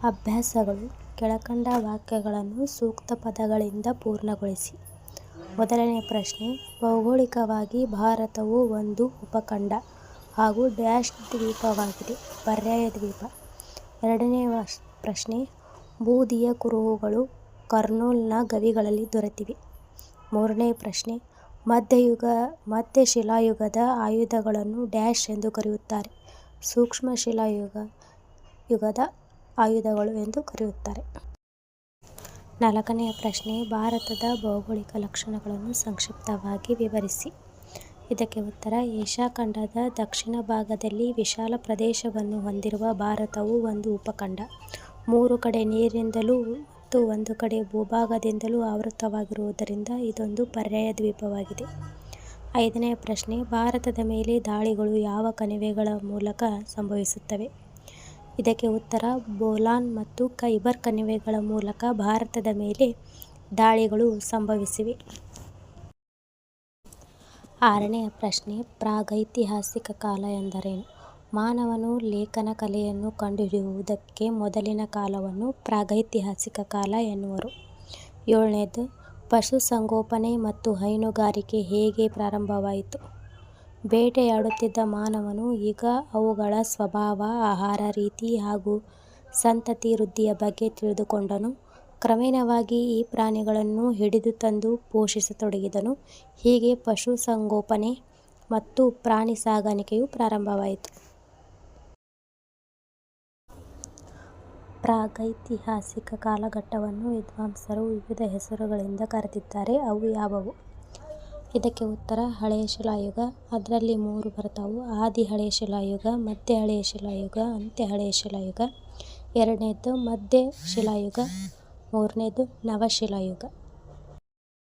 ಅಭ್ಯಾಸಗಳು ಕೆಳಕಂಡ ವಾಕ್ಯಗಳನ್ನು ಸೂಕ್ತ ಪದಗಳಿಂದ ಪೂರ್ಣಗೊಳಿಸಿ. ಮೊದಲನೇ ಪ್ರಶ್ನೆ, ಭೌಗೋಳಿಕವಾಗಿ ಭಾರತವು ಒಂದು ಉಪಖಂಡ ಹಾಗೂ ಡ್ಯಾಶ್ ದ್ವೀಪವಾಗಿದೆ. ಪರ್ಯಾಯ ದ್ವೀಪ. ಎರಡನೇ ಪ್ರಶ್ನೆ, ಬೂದಿಯ ಕುರುಹುಗಳು ಕರ್ನೂಲ್ನ ಗವಿಗಳಲ್ಲಿ ದೊರೆತಿವೆ. ಮೂರನೇ ಪ್ರಶ್ನೆ, ಮಧ್ಯಶಿಲಾಯುಗದ ಆಯುಧಗಳನ್ನು ಡ್ಯಾಶ್ ಎಂದು ಕರೆಯುತ್ತಾರೆ. ಸೂಕ್ಷ್ಮ ಶಿಲಾಯುಗದ ಆಯುಧಗಳು ಎಂದು ಕರೆಯುತ್ತಾರೆ. ನಾಲ್ಕನೆಯ ಪ್ರಶ್ನೆ, ಭಾರತದ ಭೌಗೋಳಿಕ ಲಕ್ಷಣಗಳನ್ನು ಸಂಕ್ಷಿಪ್ತವಾಗಿ ವಿವರಿಸಿ. ಇದಕ್ಕೆ ಉತ್ತರ, ಏಷ್ಯಾ ಖಂಡದ ದಕ್ಷಿಣ ಭಾಗದಲ್ಲಿ ವಿಶಾಲ ಪ್ರದೇಶವನ್ನು ಹೊಂದಿರುವ ಭಾರತವು ಒಂದು ಉಪಖಂಡ. 3 ಕಡೆ ನೀರಿನಿಂದಲೂ ಮತ್ತು ಒಂದು ಕಡೆ ಭೂಭಾಗದಿಂದಲೂ ಆವೃತವಾಗಿರುವುದರಿಂದ ಇದೊಂದು ಪರ್ಯಾಯ ದ್ವೀಪವಾಗಿದೆ. ಐದನೆಯ ಪ್ರಶ್ನೆ, ಭಾರತದ ಮೇಲೆ ದಾಳಿಗಳು ಯಾವ ಕಣಿವೆಗಳ ಮೂಲಕ ಸಂಭವಿಸುತ್ತವೆ. ಇದಕ್ಕೆ ಉತ್ತರ, ಬೋಲಾನ್ ಮತ್ತು ಖೈಬರ್ ಕಣಿವೆಗಳ ಮೂಲಕ ಭಾರತದ ಮೇಲೆ ದಾಳಿಗಳು ಸಂಭವಿಸಿವೆ. ಆರನೆಯ ಪ್ರಶ್ನೆ, ಪ್ರಾಗೈತಿಹಾಸಿಕ ಕಾಲ ಎಂದರೇನು. ಮಾನವನು ಲೇಖನ ಕಲೆಯನ್ನು ಕಂಡುಹಿಡಿಯುವುದಕ್ಕೆ ಮೊದಲಿನ ಕಾಲವನ್ನು ಪ್ರಾಗೈತಿಹಾಸಿಕ ಕಾಲ ಎನ್ನುವರು. ಏಳನೇದು, ಪಶುಸಂಗೋಪನೆ ಮತ್ತು ಹೈನುಗಾರಿಕೆ ಹೇಗೆ ಪ್ರಾರಂಭವಾಯಿತು. ಬೇಟೆಯಾಡುತ್ತಿದ್ದ ಮಾನವನು ಈಗ ಅವುಗಳ ಸ್ವಭಾವ, ಆಹಾರ ರೀತಿ ಹಾಗೂ ಸಂತತಿ ವೃದ್ಧಿಯ ಬಗ್ಗೆ ತಿಳಿದುಕೊಂಡನು. ಕ್ರಮೇಣವಾಗಿ ಈ ಪ್ರಾಣಿಗಳನ್ನು ಹಿಡಿದು ತಂದು ಪೋಷಿಸತೊಡಗಿದನು. ಹೀಗೆ ಪಶುಸಂಗೋಪನೆ ಮತ್ತು ಪ್ರಾಣಿ ಸಾಕಾಣಿಕೆಯು ಪ್ರಾರಂಭವಾಯಿತು. ಪ್ರಾಗೈತಿಹಾಸಿಕ ಕಾಲಘಟ್ಟವನ್ನು ವಿದ್ವಾಂಸರು ವಿವಿಧ ಹೆಸರುಗಳಿಂದ ಕರೆದಿದ್ದಾರೆ. ಅವು ಯಾವುವು. ಇದಕ್ಕೆ ಉತ್ತರ, ಹಳೆಯ ಶಿಲಾಯುಗ. ಅದರಲ್ಲಿ 3 ಬರುತ್ತವು. ಆದಿ ಹಳೆಯ ಶಿಲಾಯುಗ, ಮಧ್ಯ ಹಳೆಯ ಶಿಲಾಯುಗ, ಅಂತ್ಯ ಹಳೆಯ ಶಿಲಾಯುಗ. ಎರಡನೇದು ಮಧ್ಯ ಶಿಲಾಯುಗ. ಮೂರನೇದು ನವಶಿಲಾಯುಗ.